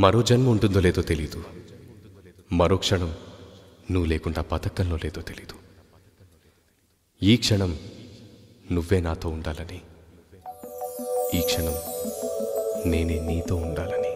మరో జన్మ ఉంటుందో లేదో తెలీదు, మరో క్షణం నువ్వు లేకుండా బతకంలో లేదో తెలీదు. ఈ క్షణం నువ్వే నాతో ఉండాలని, ఈ క్షణం నేనే నీతో ఉండాలని.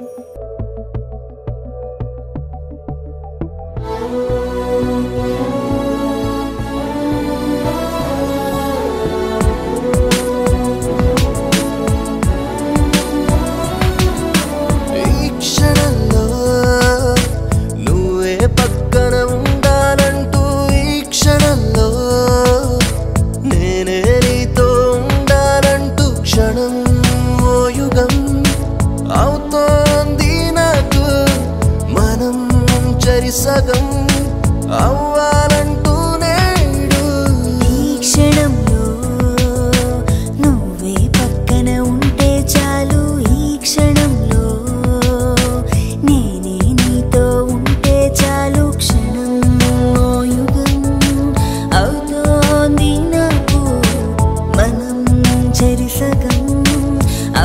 సగం అవ్వాలంటూ నేడు ఈ క్షణంలో నువ్వే పక్కన ఉంటే చాలు. ఈ క్షణంలో నేనే నీతో ఉంటే చాలు. క్షణం యుగం అవుతోంది నాకు, మనం చెరిసగం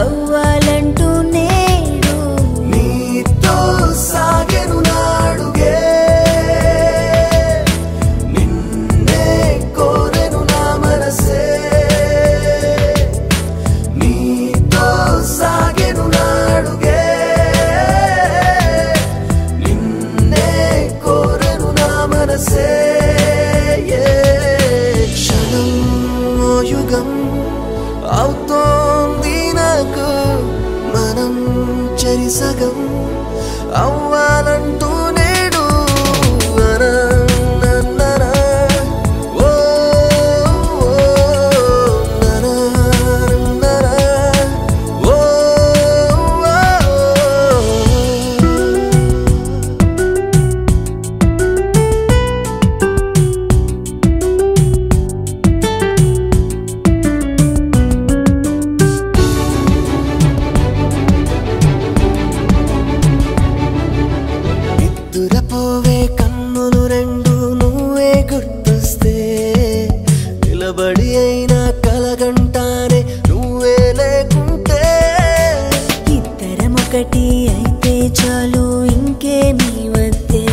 అవ్వాలంటూ నేడు నీతో సాగెను నాడుగే, నిన్నే కోరెను నా మనసే. నీతో సాగెను నాడుగే, నిన్నే కోరెను నా మనసే. క్షణం యుగం అవుతోంది నాకు, మనం చెరిసగం అవ్వాలంటూ నేడు. దురపోవే కన్నులు రెండు నువ్వే గుర్తొస్తే, నిలబడి అయినా కలగంటానే నువ్వే లేకుంటే. ఇద్దరం ఒకటి అయితే చాలు, ఇంకేమీ వద్దే.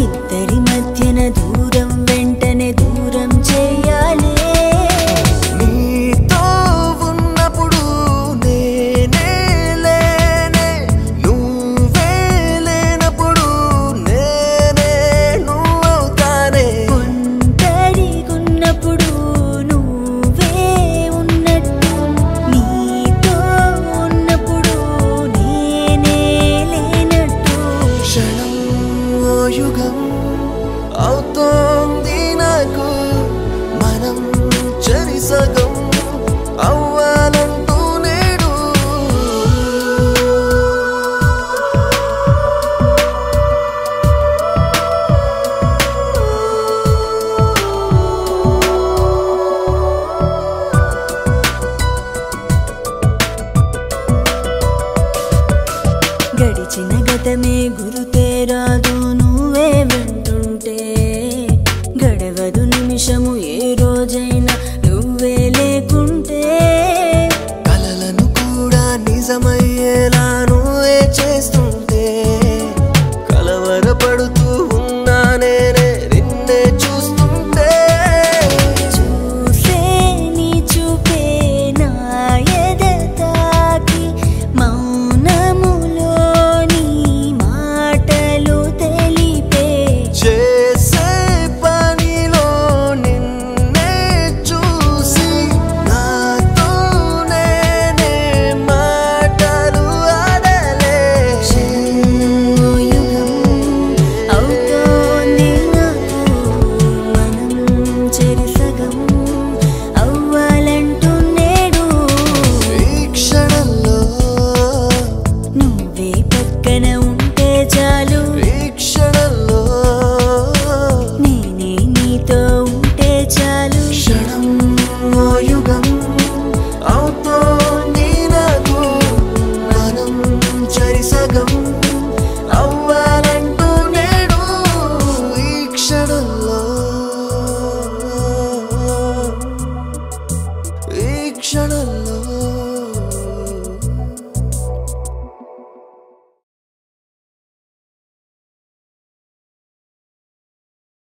ఇద్దరి మధ్యన దూరం వెంటనే దూరం చేయాలి. నీతో ఉన్నప్పుడు నేనే లేనే, నువ్వే లేనప్పుడు నేనే నువ్వవుతానే. ఒంటరిగున్నప్పుడు నువ్వే ఉన్నట్టు, నీతో ఉన్నప్పుడు నేనే లేనట్టు. క్షణం యుగం అవుతోంది నాకు, మనం చెరిసగం అవ్వాలంటూ నేడు. గడిచిన గతమే గురుతే రాదు,